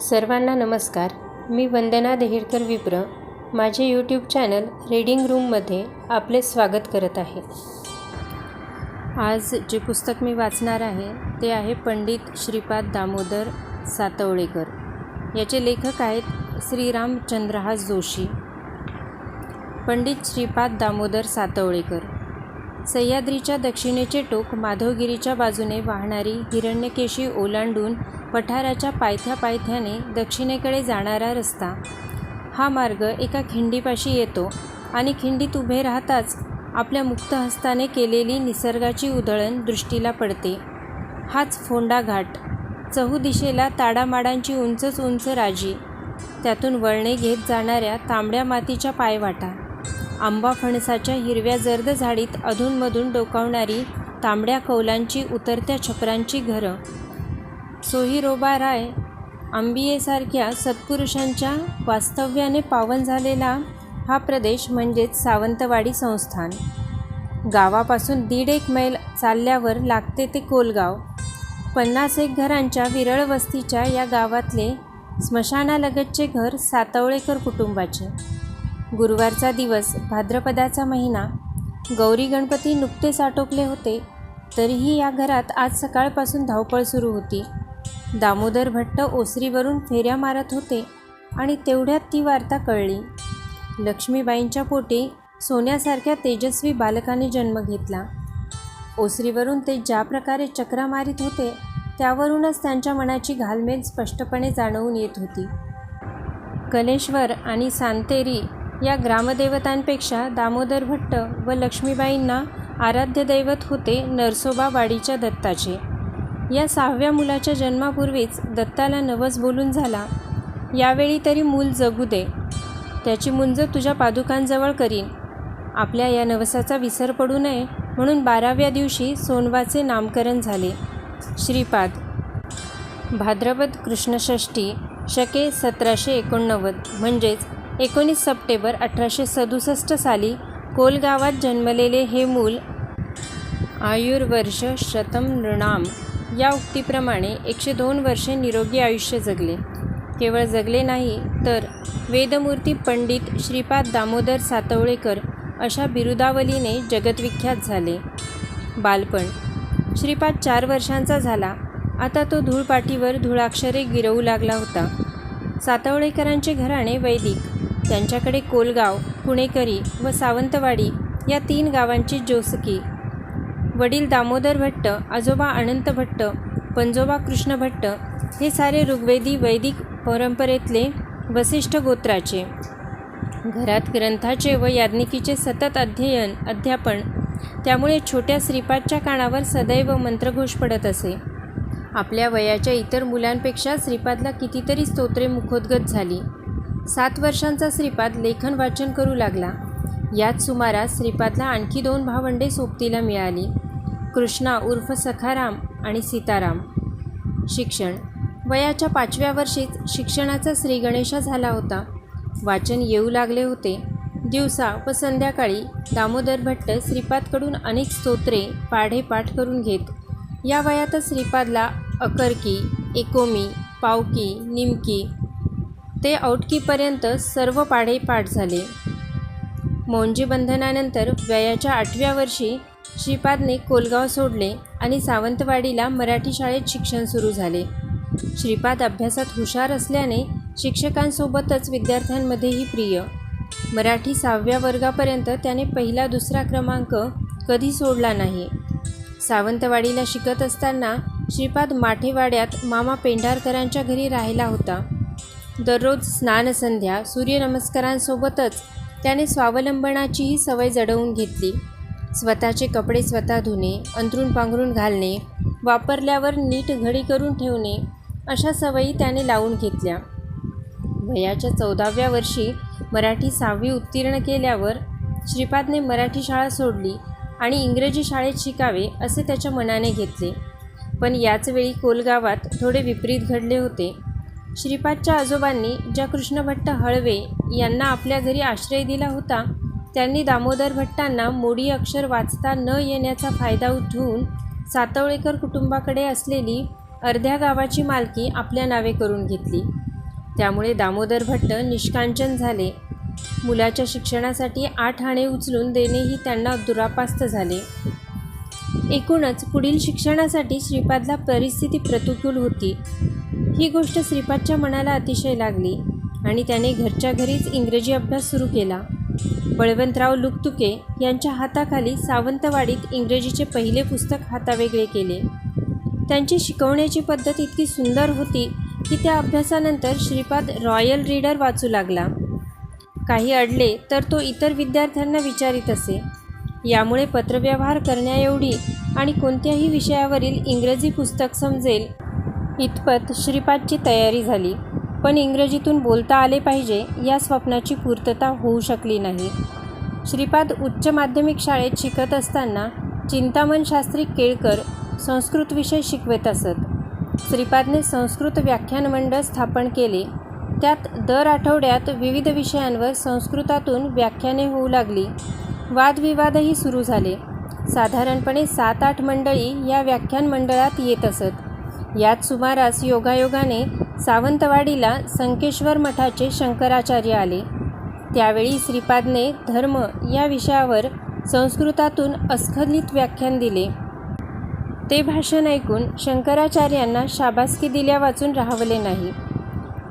सर्वांना नमस्कार. मी वंदना देहेडकर विप्र. माझे यूट्यूब चॅनल रीडिंग रूममध्ये आपले स्वागत करत आहे. आज जे पुस्तक मी वाचणार आहे ते आहे पंडित श्रीपाद दामोदर सातवळेकर. याचे लेखक आहेत श्रीराम चंद्रहास जोशी. पंडित श्रीपाद दामोदर सातवळेकर. सह्याद्रीच्या दक्षिणेचे टोक माधवगिरीच्या बाजूने वाहणारी हिरण्यकेशी ओलांडून पठाराच्या पायथ्याने दक्षिणेकडे जाणारा रस्ता. हा मार्ग एका खिंडीपाशी येतो आणि खिंडीत उभे राहताच आपल्या मुक्त हस्ताने केलेली निसर्गाची उधळण दृष्टीला पडते. हाच फोंडा घाट. चहूदिशेला ताडामाडांची उंचच उंच राजी, त्यातून वळणे घेत जाणाऱ्या तांबड्या मातीच्या पायवाटा, आंबा फणसाच्या हिरव्या जर्द झाडीत अधूनमधून डोकावणारी तांबड्या कौलांची उतरत्या छपरांची घरं, सोहिरोबा राय आंबियेसारख्या सत्पुरुषांच्या वास्तव्याने पावन झालेला हा प्रदेश म्हणजेच सावंतवाडी संस्थान. गावापासून 1.5 मैल चालल्यावर लागते ते कोलगाव. 50 घरांच्या विरळ वस्तीच्या या गावातले स्मशानालगतचे घर सातवळेकर कुटुंबाचे. गुरुवारचा दिवस, भाद्रपदाचा महिना. गौरी गणपती नुकतेच आटोपले होते, तरीही या घरात आज सकाळपासून धावपळ सुरू होती. दामोदर भट्ट ओसरीवरून फेऱ्या मारत होते आणि तेवढ्यात ती वार्ता कळली. लक्ष्मीबाईंच्या पोटी सोन्यासारख्या तेजस्वी बालकाने जन्म घेतला. ओसरीवरून ते ज्या प्रकारे चक्रा मारित होते त्यावरूनच त्यांच्या मनाची घालमेल स्पष्टपणे जाणवून येत होती. कलेश्वर आणि सांतेरी या ग्रामदेवतांपेक्षा दामोदर भट्ट व लक्ष्मीबाईंना आराध्य दैवत होते नरसोबा वाडीच्या दत्ताचे. या 6व्या मुलाच्या जन्मापूर्वीच दत्ताला नवस बोलून झाला, यावेळी तरी मूल जगू दे, त्याची मुंज तुझ्या पादुकांजवळ करीन. आपल्या या नवसाचा विसर पडू नये म्हणून 12व्या दिवशी सोनवाचे नामकरण झाले. श्रीपाद. भाद्रपद कृष्णषष्ठी शके 1789 म्हणजेच 19 सप्टेंबर 1867 साली कोलगावात जन्मलेले हे मूल आयुर्वर्ष शतम नृणाम या उक्तीप्रमाणे 102 वर्षे निरोगी आयुष्य जगले. केवळ जगले नाही तर वेदमूर्ती पंडित श्रीपाद दामोदर सातवळेकर अशा बिरुदावलीने जगतविख्यात झाले. बालपण. श्रीपाद 4 वर्षांचा झाला. आता तो धूळपाटीवर धुळाक्षरे गिरवू लागला होता. सातवळेकरांचे घराणे वैदिक. त्यांच्याकडे कोलगाव, पुणेकरी व सावंतवाडी या 3 गावांची जोसकी. वडील दामोदर भट्ट, आजोबा अनंत भट्ट, पंजोबा कृष्ण भट्ट हे सारे ऋग्वेदी वैदिक परंपरेतले वसिष्ठ गोत्राचे. घरात ग्रंथाचे व याज्ञिकीचे सतत अध्यापन, त्यामुळे छोट्या श्रीपादच्या कानावर सदैव मंत्रघोष पडत असे. आपल्या वयाच्या इतर मुलांपेक्षा श्रीपादला कितीतरी स्तोत्रे मुखोद्गत झाली. 7 वर्षांचा श्रीपाद लेखन वाचन करू लागला. याच सुमारास श्रीपादला आणखी 2 भावंडे सोबतीला मिळाली, कृष्णा उर्फ सखाराम आणि सीताराम. शिक्षण. वयाच्या 5व्या वर्षीच शिक्षणाचा श्रीगणेशा झाला होता. वाचन येऊ लागले होते. दिवसा व संध्याकाळी दामोदर भट्ट श्रीपादकडून अनेक स्तोत्रे पाढे पाठ करून घेत. या वयातच श्रीपादला अकर्की, एकोमी, पावकी, निमकी ते औटकीपर्यंत सर्व पाढे पाठ झाले. मौंजी बंधनानंतर वयाच्या 8व्या वर्षी श्रीपादने कोलगाव सोडले आणि सावंतवाडीला मराठी शाळेत शिक्षण सुरू झाले. श्रीपाद अभ्यासात हुशार असल्याने शिक्षकांसोबतच विद्यार्थ्यांमध्येही प्रिय. मराठी 6व्या वर्गापर्यंत त्याने 1-2 क्रमांक कधी सोडला नाही. सावंतवाडीला शिकत असताना श्रीपाद माठेवाड्यात मामा पेंढारकरांच्या घरी राहिला होता. दररोज स्नानसंध्या सूर्यनमस्कारांसोबतच त्याने स्वावलंबनाचीही सवय जडवून घेतली. स्वतःचे कपडे स्वतः धुणे, अंथरूण पांघरून घालणे, वापरल्यावर नीट घडी करून ठेवणे अशा सवयी त्याने लावून घेतल्या. वयाच्या 14व्या वर्षी मराठी 6वी उत्तीर्ण केल्यावर श्रीपादने मराठी शाळा सोडली आणि इंग्रजी शाळेत शिकावे असे त्याच्या मनाने घेतले. पण याचवेळी कोलगावात थोडे विपरीत घडले होते. श्रीपादच्या आजोबांनी ज्या कृष्णभट्ट हळवे यांना आपल्या घरी आश्रय दिला होता, त्यांनी दामोदर भट्टांना मोडी अक्षर वाचता न येण्याचा फायदा उठवून सातवळेकर कुटुंबाकडे असलेली अर्ध्या गावाची मालकी आपल्या नावे करून घेतली. त्यामुळे दामोदर भट्ट निष्कांचन झाले. मुलाच्या शिक्षणासाठी 8 आणे उचलून देणेही त्यांना दुरापास्त झाले. एकूणच पुढील शिक्षणासाठी श्रीपादला परिस्थिती प्रतिकूल होती. ही गोष्ट श्रीपादच्या मनाला अतिशय लागली आणि त्याने घरच्या घरीच इंग्रजी अभ्यास सुरू केला. बळवंतराव लुकतुके यांच्या हाताखाली सावंतवाडीत इंग्रजीचे पहिले पुस्तक हातावेगळे केले. त्यांची शिकवण्याची पद्धत इतकी सुंदर होती की त्या अभ्यासानंतर श्रीपाद रॉयल रीडर वाचू लागला. काही अडले तर तो इतर विद्यार्थ्यांना विचारित असे. यामुळे पत्रव्यवहार करण्याएवढी आणि कोणत्याही विषयावरील इंग्रजी पुस्तक समजेल इतपत श्रीपादची तयारी झाली. पण इंग्रजीतून बोलता आले पाहिजे या स्वप्नाची पूर्तता होऊ शकली नाही. श्रीपाद उच्च माध्यमिक शाळेत शिकत असताना चिंतामण शास्त्री केळकर संस्कृत विषय शिकवत असत. श्रीपादने संस्कृत व्याख्यान मंडळ स्थापन केले. त्यात दर आठवड्यात विविध विषयांवर संस्कृतातून व्याख्याने होऊ लागली. वादविवादही सुरू झाले. साधारणपणे 7-8 मंडळी या व्याख्यान मंडळात येत असत. याच सुमारास योगायोगाने सावंतवाडीला संकेश्वर मठाचे शंकराचार्य आले. त्यावेळी श्रीपादने धर्म या विषयावर संस्कृतातून अस्खलित व्याख्यान दिले. ते भाषण ऐकून शंकराचार्यांना शाबासकी दिल्या वाचून राहवले नाही.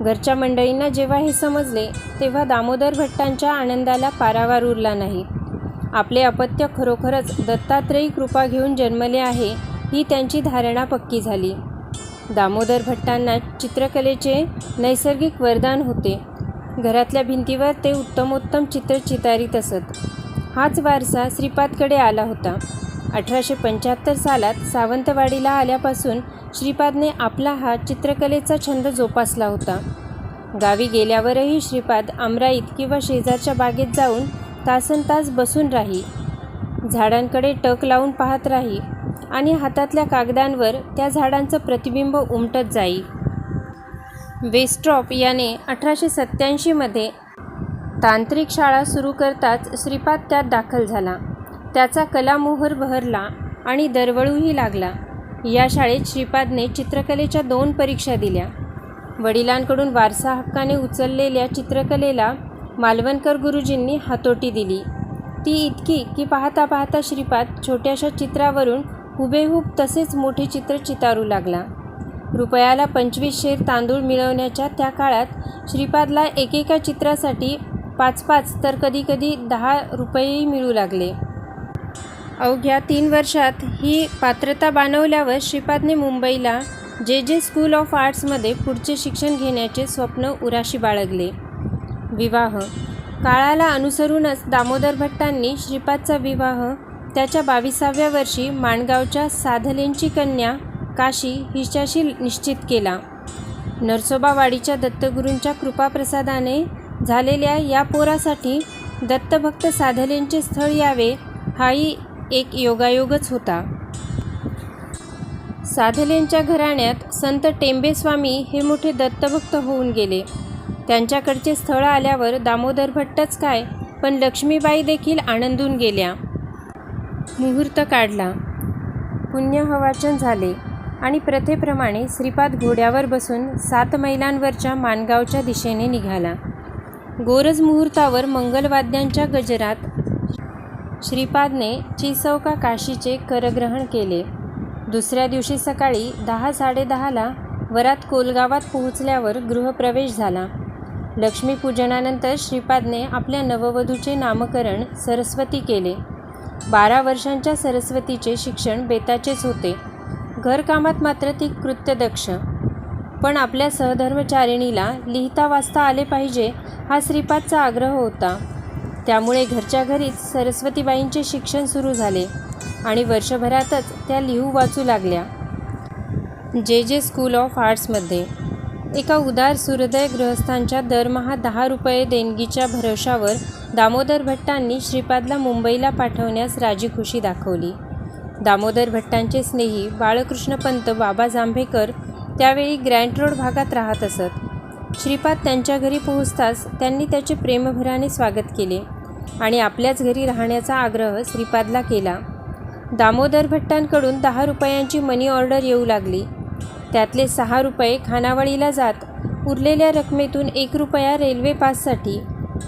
घरच्या मंडळींना जेव्हा हे समजले तेव्हा दामोदर भट्टांच्या आनंदाला पारावार उरला नाही. आपले अपत्य खरोखरच दत्तात्रेयी कृपा घेऊन जन्मले आहे ही त्यांची धारणा पक्की झाली. दामोदर भट्टांना चित्रकलेचे नैसर्गिक वरदान होते. घरातल्या भिंतीवर ते उत्तमोत्तम चित्र चितारीत असत. हाच वारसा श्रीपादकडे आला होता. 1875 सालात सावंतवाडीला आल्यापासून श्रीपादने आपला हा चित्रकलेचा छंद जोपासला होता. गावी गेल्यावरही श्रीपाद आमराईत किंवा शेजारच्या बागेत जाऊन तासनतास बसून राही. झाडांकडे टक लावून पाहत राही आणि हातातल्या कागदांवर त्या झाडांचं प्रतिबिंब उमटत जाई. वेस्ट्रॉप याने 1887 तांत्रिक शाळा सुरू करताच श्रीपाद त्यात दाखल झाला. त्याचा कलामोहर बहरला आणि दरवळूही लागला. या शाळेत श्रीपादने चित्रकलेच्या 2 परीक्षा दिल्या. वडिलांकडून वारसा हक्काने उचललेल्या चित्रकलेला मालवणकर गुरुजींनी हातोटी दिली. ती इतकी की पाहता पाहता श्रीपाद छोट्याशा चित्रावरून हुबेहूब तसेच मोठे चित्र चितारू लागला. रुपयाला 25 शेर तांदूळ मिळवण्याच्या त्या काळात श्रीपादला एकेका चित्रासाठी 5-5 तर कधीकधी 10 रुपयेही मिळू लागले. अवघ्या 3 वर्षात ही पात्रता बाणवल्यावर श्रीपादने मुंबईला जे स्कूल ऑफ आर्ट्समध्ये पुढचे शिक्षण घेण्याचे स्वप्न उराशी बाळगले. विवाह काळाला अनुसरूनच दामोदर भट्टांनी श्रीपादचा विवाह त्याच्या 22व्या वर्षी माणगावच्या साधलेंची कन्या काशी हिच्याशी निश्चित केला. नरसोबावाडीच्या दत्तगुरूंच्या कृपाप्रसादाने झालेल्या या पोरासाठी दत्तभक्त साधलेंचे स्थळ यावे हाही एक योगायोगच होता. साधलेंच्या घराण्यात संत टेंबेस्वामी हे मोठे दत्तभक्त होऊन गेले. त्यांच्याकडचे स्थळ आल्यावर दामोदर भट्टच काय पण लक्ष्मीबाई देखील आनंदून गेल्या. मुहूर्त काढला. पुण्यहवाचन झाले आणि प्रथेप्रमाणे श्रीपाद घोड्यावर बसून 7 मैलांवरच्या माणगावच्या दिशेने निघाला. गोरज मुहूर्तावर मंगलवाद्यांच्या गजरात श्रीपादने चिसौका काशीचे करग्रहण केले. दुसऱ्या दिवशी सकाळी 10-10:30 वरात कोलगावात पोहोचल्यावर गृहप्रवेश झाला. लक्ष्मीपूजनानंतर श्रीपादने आपल्या नववधूचे नामकरण सरस्वती केले. 12 वर्षांच्या सरस्वतीचे शिक्षण बेताचेच होते. घरकामात मात्र ती कृत्यदक्ष. पण आपल्या सहधर्मचारिणीला लिहिता वाचता आले पाहिजे हा श्रीपादचा आग्रह होता. त्यामुळे घरच्या घरीच सरस्वतीबाईंचे शिक्षण सुरू झाले आणि वर्षभरातच त्या लिहू वाचू लागल्या. जे स्कूल ऑफ आर्ट्समध्ये एका उदार सुहृदय गृहस्थांच्या दरमहा 10 रुपये देणगीच्या भरवशावर दामोदर भट्टांनी श्रीपादला मुंबईला पाठवण्यास राजीखुशी दाखवली. दामोदर भट्टांचे स्नेही बाळकृष्णपंत बाबा जांभेकर त्यावेळी ग्रँट रोड भागात राहत असत. श्रीपाद त्यांच्या घरी पोहोचताच त्यांनी त्याचे प्रेमभराने स्वागत केले आणि आपल्याच घरी राहण्याचा आग्रह श्रीपादला केला. दामोदर भट्टांकडून 10 रुपयांची मनी ऑर्डर येऊ लागली. त्यातले 6 रुपये खानावळीला जात उरलेल्या रकमेतून 1 रुपया रेल्वे पाससाठी,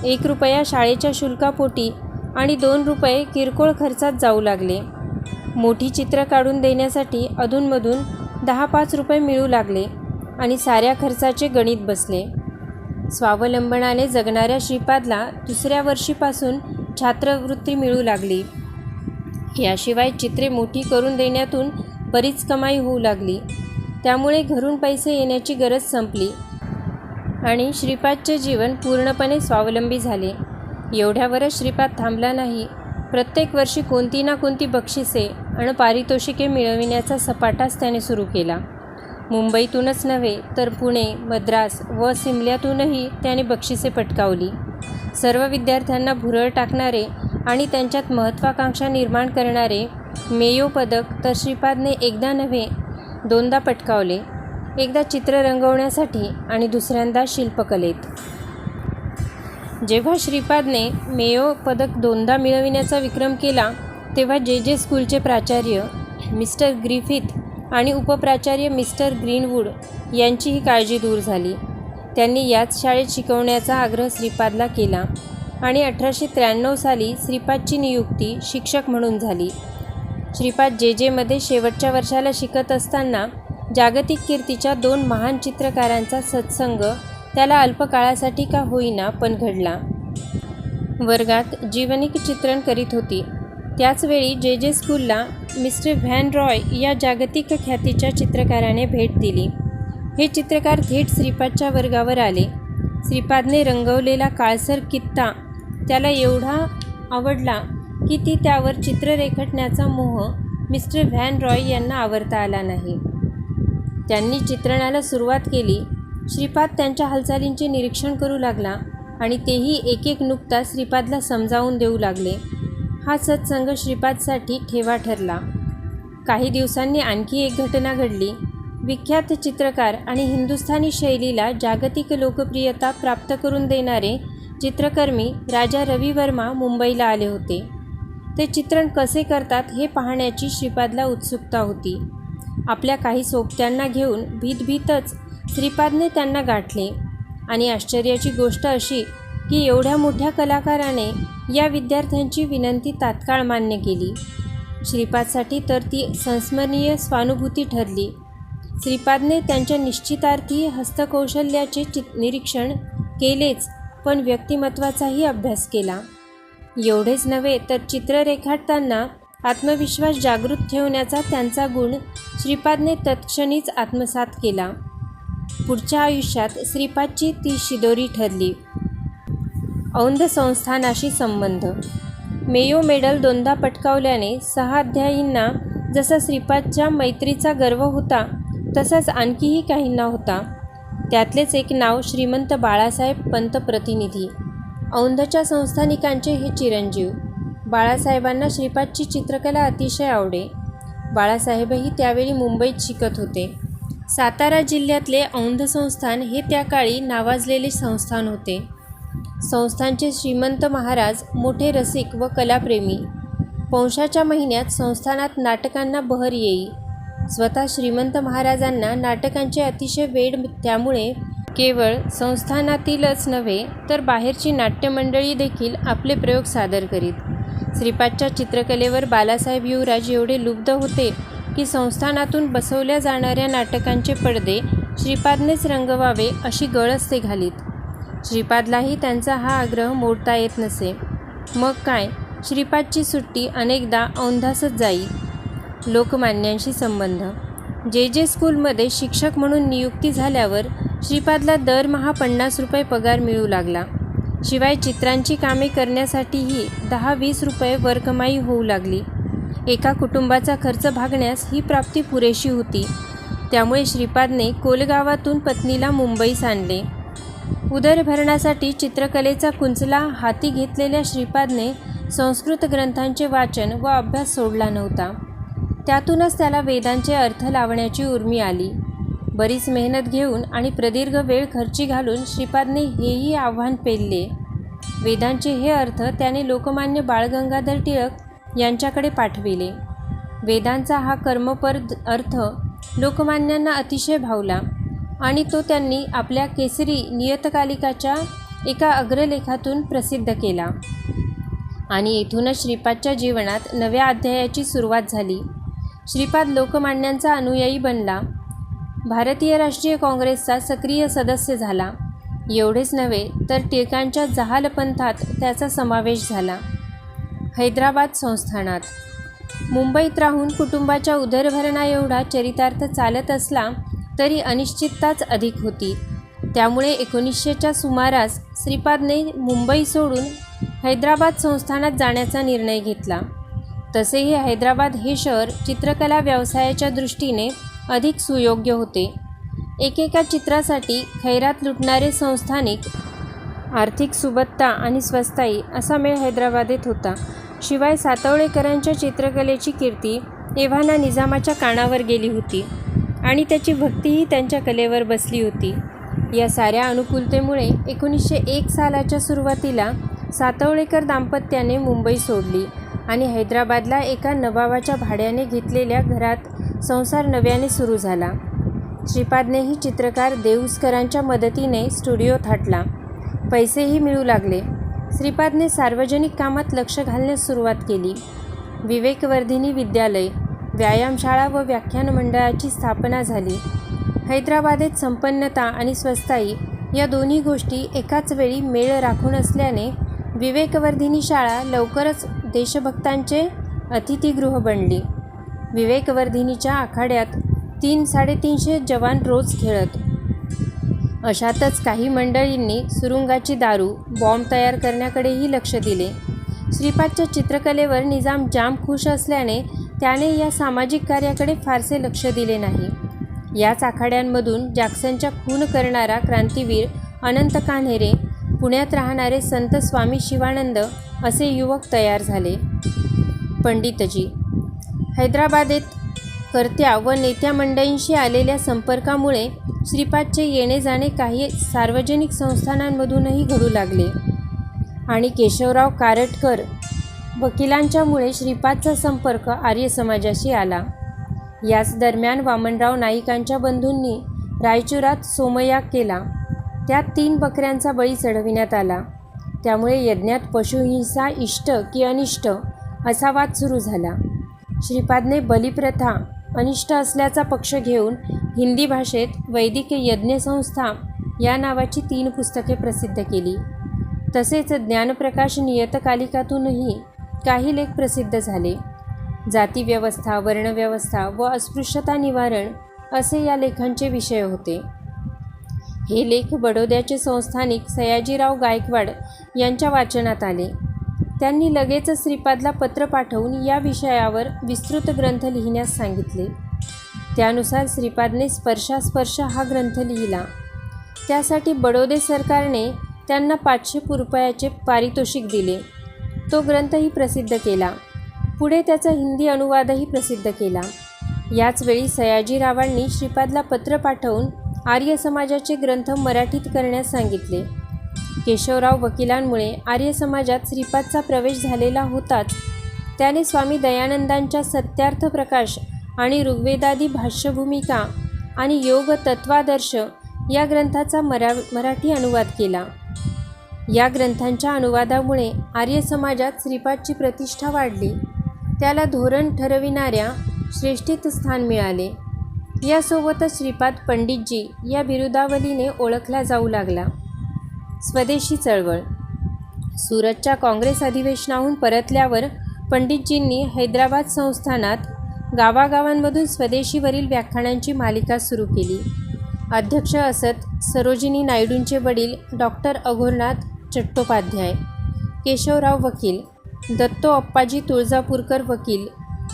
1 रुपया शाळेच्या शुल्कापोटी आणि 2 रुपये किरकोळ खर्चात जाऊ लागले. मोठी चित्र काढून देण्यासाठी अधूनमधून 10-5 रुपये मिळू लागले आणि साऱ्या खर्चाचे गणित बसले. स्वावलंबनाने जगणाऱ्या श्रीपादला दुसऱ्या वर्षीपासून छात्रवृत्ती मिळू लागली. याशिवाय चित्रे मोठी करून देण्यातून बरीच कमाई होऊ लागली. त्यामुळे घरून पैसे येण्याची गरज संपली आणि श्रीपादचे जीवन पूर्णपणे स्वावलंबी झाले. एवढ्यावरच श्रीपाद थांबला नाही. प्रत्येक वर्षी कोणती ना कोणती बक्षिसे आणि पारितोषिके मिळविण्याचा सपाटाच त्याने सुरू केला. मुंबईतूनच नव्हे तर पुणे, मद्रास व सिमल्यातूनही त्याने बक्षिसे पटकावली. सर्व विद्यार्थ्यांना भुरळ टाकणारे आणि त्यांच्यात महत्त्वाकांक्षा निर्माण करणारे मेयो पदक तर श्रीपादने एकदा नव्हे 2दा पटकावले. एकदा चित्र रंगवण्यासाठी आणि दुसऱ्यांदा शिल्पकलेत. जेव्हा श्रीपादने मेयो पदक 2दा मिळविण्याचा विक्रम केला तेव्हा जे स्कूलचे प्राचार्य मिस्टर ग्रिफिथ आणि उपप्राचार्य मिस्टर ग्रीनवूड यांचीही काळजी दूर झाली. त्यांनी याच शाळेत शिकवण्याचा आग्रह श्रीपादला केला आणि 1893 साली श्रीपादची नियुक्ती शिक्षक म्हणून झाली. श्रीपाद जे.मध्ये शेवटच्या वर्षाला शिकत असताना जागतिक कीर्तीच्या 2 महान चित्रकारांचा सत्संग त्याला अल्पकाळासाठी का होईना पण घडला. वर्गात जीवनिक चित्रण करीत होती. त्याचवेळी जे स्कूलला मिस्टर व्हॅन रॉय या जागतिक ख्यातीच्या चित्रकाराने भेट दिली. हे चित्रकार थेट श्रीपादच्या वर्गावर आले. श्रीपादने रंगवलेला काळसर कित्ता त्याला एवढा आवडला की त्यावर चित्र रेखाटण्याचा मोह मिस्टर व्हॅन रॉय यांना आवरता आला नाही. त्यांनी चित्रणाला सुरुवात केली. श्रीपाद त्यांच्या हालचालींचे निरीक्षण करू लागला आणि तेही एक एक नुकता श्रीपादला समजावून देऊ लागले. हा सत्संग श्रीपादसाठी ठेवा ठरला. काही दिवसांनी आणखी एक घटना घडली. विख्यात चित्रकार आणि हिंदुस्थानी शैलीला जागतिक लोकप्रियता प्राप्त करून देणारे चित्रकर्मी राजा रवी वर्मा मुंबईला आले होते. ते चित्रण कसे करतात हे पाहण्याची श्रीपादला उत्सुकता होती. आपल्या काही सोबत्यांना घेऊन भीतच श्रीपादने त्यांना गाठले आणि आश्चर्याची गोष्ट अशी की एवढ्या मोठ्या कलाकाराने या विद्यार्थ्यांची विनंती तात्काळ मान्य केली. श्रीपादसाठी तर ती संस्मरणीय स्वानुभूती ठरली. श्रीपादने त्यांच्या निश्चितार्थी हस्तकौशल्याचे निरीक्षण केलेच पण व्यक्तिमत्वाचाही अभ्यास केला. एवढेच नव्हे तर चित्र रेखाटताना आत्मविश्वास जागृत ठेवण्याचा त्यांचा गुण श्रीपादने तत्क्षणीच आत्मसात केला. पुढच्या आयुष्यात श्रीपादची ती शिदोरी ठरली. औंध संस्थानाशी संबंध. मेयो मेडल 2दा पटकावल्याने 6 अध्यायींना जसा श्रीपादच्या मैत्रीचा गर्व होता तसाच आणखीही काहींना होता. त्यातलेच एक नाव श्रीमंत बाळासाहेब पंत प्रतिनिधी. औंधच्या संस्थानिकांचे हे चिरंजीव. बाळासाहेबांना श्रीपादची चित्रकला अतिशय आवडे. बाळासाहेबही त्यावेळी मुंबईत शिकत होते. सातारा जिल्ह्यातले औंध संस्थान हे त्या काळी नावाजलेले संस्थान होते. संस्थानचे श्रीमंत महाराज मोठे रसिक व कलाप्रेमी. पौषाच्या महिन्यात संस्थानात नाटकांना बहर येई. स्वतः श्रीमंत महाराजांना नाटकांचे अतिशय वेड. त्यामुळे केवळ संस्थानातीलच नव्हे तर बाहेरची नाट्यमंडळी देखील आपले प्रयोग सादर करीत. श्रीपादच्या चित्रकलेवर बालासाहेब युवराज एवढे लुब्ध होते की संस्थानातून बसवल्या जाणाऱ्या नाटकांचे पडदे श्रीपादनेच रंगवावे अशी गळच ते घालीत. श्रीपादलाही त्यांचा हा आग्रह मोडता येत नसे. मग काय, श्रीपादची सुट्टी अनेकदा औंधासच जाई. लोकमान्यांशी संबंध. जे स्कूलमध्ये शिक्षक म्हणून नियुक्ती झाल्यावर श्रीपादला दरमहा 50 रुपये पगार मिळू लागला. शिवाय चित्रांची कामे करण्यासाठीही 10-20 रुपये वरकमाई होऊ लागली. एका कुटुंबाचा खर्च भागण्यास ही प्राप्ती पुरेशी होती. त्यामुळे श्रीपादने कोलगावातून पत्नीला मुंबईस आणले. उदरभरणासाठी चित्रकलेचा कुंचला हाती घेतलेल्या श्रीपादने संस्कृत ग्रंथांचे वाचन व अभ्यास सोडला नव्हता. त्यातूनच त्याला वेदांचे अर्थ लावण्याची उर्मी आली. बरीच मेहनत घेऊन आणि प्रदीर्घ वेळ खर्ची घालून श्रीपादने हेही आव्हान पेलले. वेदांचे हे अर्थ त्याने लोकमान्य बाळ गंगाधर टिळक यांच्याकडे पाठविले. वेदांचा हा कर्मपर अर्थ लोकमान्यांना अतिशय भावला आणि तो त्यांनी आपल्या केसरी नियतकालिकाच्या एका अग्रलेखातून प्रसिद्ध केला. आणि येथूनच श्रीपादच्या जीवनात नव्या अध्यायाची सुरुवात झाली. श्रीपाद लोकमान्यांचा अनुयायी बनला. भारतीय राष्ट्रीय काँग्रेसचा सक्रिय सदस्य झाला. एवढेच नव्हे तर टिळकांच्या जहाल पंथात त्याचा समावेश झाला. हैदराबाद संस्थानात मुंबईत राहून कुटुंबाच्या उदरभरणा एवढा चरितार्थ चालत असला तरी अनिश्चितताच अधिक होती. त्यामुळे 1900च्या सुमारास श्रीपादने मुंबई सोडून हैदराबाद संस्थानात जाण्याचा निर्णय घेतला. तसेही हैदराबाद हे शहर चित्रकला व्यवसायाच्या दृष्टीने अधिक सुयोग्य होते. एकेका चित्रासाठी खैरात लुटणारे संस्थानिक, आर्थिक सुबत्ता आणि स्वस्ताई असा मेळ हैदराबादेत होता. शिवाय सातवळेकरांच्या चित्रकलेची कीर्ती एव्हाना निजामाच्या कानावर गेली होती आणि त्याची भक्तीही त्यांच्या कलेवर बसली होती. या साऱ्या अनुकूलतेमुळे 1901 सालाच्या सुरुवातीला सातवळेकर दाम्पत्याने मुंबई सोडली आणि हैदराबादला एका नवाबाच्या भाड्याने घेतलेल्या घरात संसार नव्याने सुरू झाला. श्रीपादनेही चित्रकार देऊसकरांच्या मदतीने स्टुडिओ थाटला. पैसेही मिळू लागले. श्रीपादने सार्वजनिक कामात लक्ष घालण्यास सुरुवात केली. विवेकवर्धिनी विद्यालय, व्यायामशाळा व व्याख्यान मंडळाची स्थापना झाली. हैदराबादेत संपन्नता आणि स्वस्ताई या दोन्ही गोष्टी एकाच वेळी मेळ राखून असल्याने विवेकवर्धिनी शाळा लवकरच देशभक्तांचे अतिथीगृह बनली. विवेकवर्धिनीच्या आखाड्यात 300-350 जवान रोज खेळत. अशातच काही मंडळींनी सुरुंगाची दारू, बॉम्ब तयार करण्याकडेही लक्ष दिले. श्रीपादच्या चित्रकलेवर निजाम जाम खुश असल्याने त्याने या सामाजिक कार्याकडे फारसे लक्ष दिले नाही. याच आखाड्यांमधून जॅक्सनच्या खून करणारा क्रांतीवीर अनंत कान्हेरे, पुण्यात राहणारे संत स्वामी शिवानंद असे युवक तयार झाले. पंडितजी हैदराबादेत कर्त्या व नेत्या मंडळींशी आलेल्या संपर्कामुळे श्रीपादचे येणे जाणे काही सार्वजनिक संस्थानांमधूनही घडू लागले आणि केशवराव कारटकर वकिलांच्यामुळे श्रीपादचा संपर्क आर्य समाजाशी आला. याच दरम्यान वामनराव नाईकांच्या बंधूंनी रायचुरात सोमयाग केला. त्यात 3 बकऱ्यांचा बळी चढविण्यात आला. त्यामुळे यज्ञात पशुहिंसा इष्ट की अनिष्ट असा वाद सुरू झाला. श्रीपादने बलिप्रथा अनिष्ट असल्याचा पक्ष घेऊन हिंदी भाषेत वैदिक यज्ञसंस्था या नावाची 3 पुस्तके प्रसिद्ध केली. तसेच ज्ञानप्रकाश नियतकालिकातूनही काही लेख प्रसिद्ध झाले. जातीव्यवस्था, वर्णव्यवस्था व अस्पृश्यता निवारण असे या लेखांचे विषय होते. हे लेख बडोद्याचे संस्थानिक सयाजीराव गायकवाड यांच्या वाचनात आले. त्यांनी लगेचच श्रीपादला पत्र पाठवून या विषयावर विस्तृत ग्रंथ लिहिण्यास सांगितले. त्यानुसार श्रीपादने स्पर्शास्पर्श हा ग्रंथ लिहिला. त्यासाठी बडोदे सरकारने त्यांना 500 रुपयाचे पारितोषिक दिले. तो ग्रंथही प्रसिद्ध केला. पुढे त्याचा हिंदी अनुवादही प्रसिद्ध केला. याचवेळी सयाजीरावांनी श्रीपादला पत्र पाठवून आर्य समाजाचे ग्रंथ मराठीत करण्यास सांगितले. केशवराव वकिलांमुळे आर्य समाजात श्रीपादचा प्रवेश झालेला होताच त्याने स्वामी दयानंदांच्या सत्यार्थ प्रकाश आणि ऋग्वेदादी भाष्यभूमिका आणि योग तत्वादर्श या ग्रंथाचा मराठी अनुवाद केला. या ग्रंथांच्या अनुवादामुळे आर्य समाजात श्रीपादची प्रतिष्ठा वाढली. त्याला धोरण ठरविणाऱ्या श्रेष्ठीत स्थान मिळाले. यासोबतच श्रीपाद पंडितजी या बिरुदावलीने ओळखला जाऊ लागला. स्वदेशी चळवळ सुरतच्या काँग्रेस अधिवेशनाहून परतल्यावर पंडितजींनी हैदराबाद संस्थानात गावागावांमधून स्वदेशीवरील व्याख्यानांची मालिका सुरू केली. अध्यक्ष असत सरोजिनी नायडूंचे वडील डॉक्टर अघोरनाथ चट्टोपाध्याय, केशवराव वकील, दत्तो अप्पाजी तुळजापूरकर वकील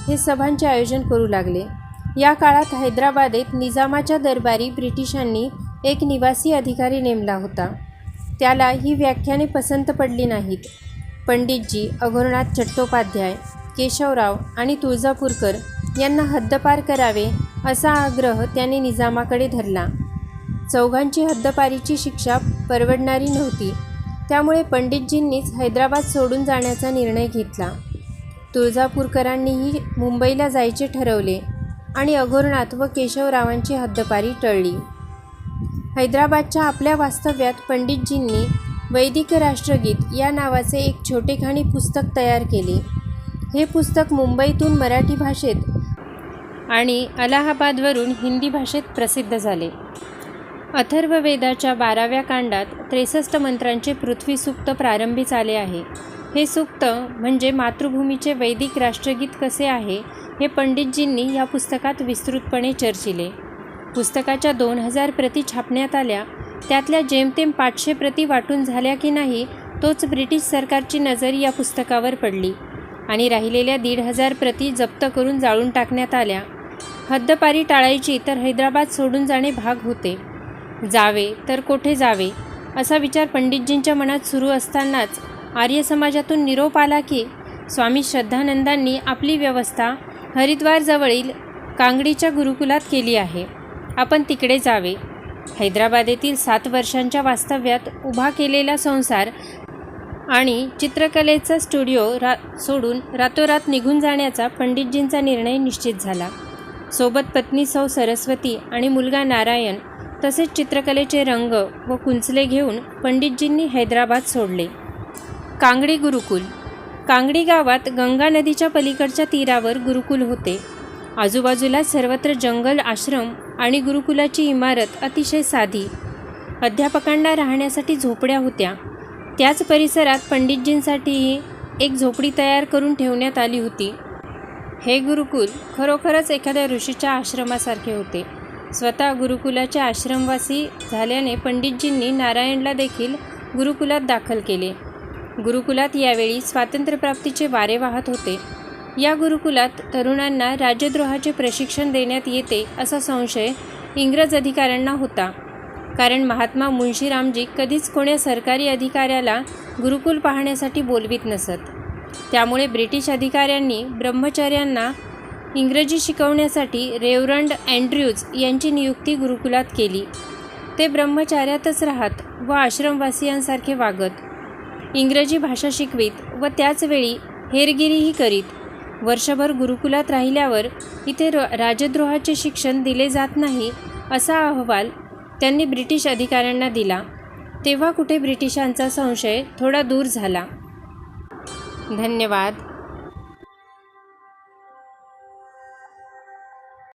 हे सभांचे आयोजन करू लागले. या काळात हैदराबादेत निजामाच्या दरबारी ब्रिटिशांनी एक निवासी अधिकारी नेमला होता. त्याला ही व्याख्याने पसंत पडली नाहीत. पंडितजी, अघोरनाथ चट्टोपाध्याय, केशवराव आणि तुळजापूरकर यांना हद्दपार करावे असा आग्रह त्याने निजामाकडे धरला. चौघांची हद्दपारीची शिक्षा परवडणारी नव्हती. त्यामुळे पंडितजींनीच हैदराबाद सोडून जाण्याचा निर्णय घेतला. तुळजापूरकरांनीही मुंबईला जायचे ठरवले आणि अघोरनाथ व केशवरावांची हद्दपारी टळली. हैदराबादच्या आपल्या वास्तव्यात पंडितजींनी वैदिक राष्ट्रगीत या नावाचे एक छोटेखानी पुस्तक तयार केले. हे पुस्तक मुंबईतून मराठी भाषेत आणि अलाहाबादवरून हिंदी भाषेत प्रसिद्ध झाले. अथर्ववेदाच्या 12व्या कांडात 63 मंत्रांचे पृथ्वी सूक्त प्रारंभीच आले आहे. हे सूक्त म्हणजे मातृभूमीचे वैदिक राष्ट्रगीत कसे आहे हे पंडितजींनी या पुस्तकात विस्तृतपणे चर्चिले. पुस्तकाच्या 2000 प्रती छापण्यात आल्या. त्यातल्या जेमतेम 500 प्रती वाटून झाल्या की नाही तोच ब्रिटिश सरकारची नजर या पुस्तकावर पडली आणि राहिलेल्या 1500 प्रती जप्त करून जाळून टाकण्यात आल्या. हद्दपारी टाळायची तर हैदराबाद सोडून जाणे भाग होते. जावे तर कोठे जावे असा विचार पंडितजींच्या मनात सुरू असतानाच आर्य समाजातून निरोप आला की स्वामी श्रद्धानंदांनी आपली व्यवस्था हरिद्वारजवळील कांगडीच्या गुरुकुलात केली आहे. आपण तिकडे जावे. हैदराबादेतील 7 वर्षांच्या वास्तव्यात उभा केलेला संसार आणि चित्रकलेचा स्टुडिओ सोडून रातोरात निघून जाण्याचा पंडितजींचा निर्णय निश्चित झाला. सोबत पत्नी सौ सरस्वती आणि मुलगा नारायण तसेच चित्रकलेचे रंग व कुंचले घेऊन पंडितजींनी हैदराबाद सोडले. कांगडी गुरुकुल. कांगडी गावात गंगा नदीच्या पलीकडच्या तीरावर गुरुकुल होते. आजूबाजूला सर्वत्र जंगल, आश्रम आणि गुरुकुलाची इमारत अतिशय साधी. अध्यापकांना राहण्यासाठी झोपड्या होत्या. त्याच परिसरात पंडितजींसाठीही एक झोपडी तयार करून ठेवण्यात आली होती. हे गुरुकुल खरोखरच एखाद्या ऋषीच्या आश्रमासारखे होते. स्वतः गुरुकुलाचे आश्रमवासी झाल्याने पंडितजींनी नारायणला देखील गुरुकुलात दाखल केले. गुरुकुलात यावेळी स्वातंत्र्यप्राप्तीचे वारे वाहत होते. या गुरुकुलात तरुणांना राजद्रोहाचे प्रशिक्षण देण्यात येते असा संशय इंग्रज अधिकाऱ्यांना होता. कारण महात्मा मुंशीरामजी कधीच कोण्या सरकारी अधिकाऱ्याला गुरुकुल पाहण्यासाठी बोलवीत नसत. त्यामुळे ब्रिटिश अधिकाऱ्यांनी ब्रह्मचार्यांना इंग्रजी शिकवण्यासाठी रेव्हरंड अँड्र्यूज यांची नियुक्ती गुरुकुलात केली. ते ब्रह्मचार्यातच राहत व आश्रमवासियांसारखे वागत, इंग्रजी भाषा शिकवीत व त्याचवेळी हेरगिरीही करीत. वर्षभर गुरुकुलात राहिल्यावर इथे राजद्रोहाचे शिक्षण दिले जात नाही असा अहवाल त्यांनी ब्रिटिश अधिकाऱ्यांना दिला. तेव्हा कुठे ब्रिटिशांचा संशय थोडा दूर झाला. धन्यवाद.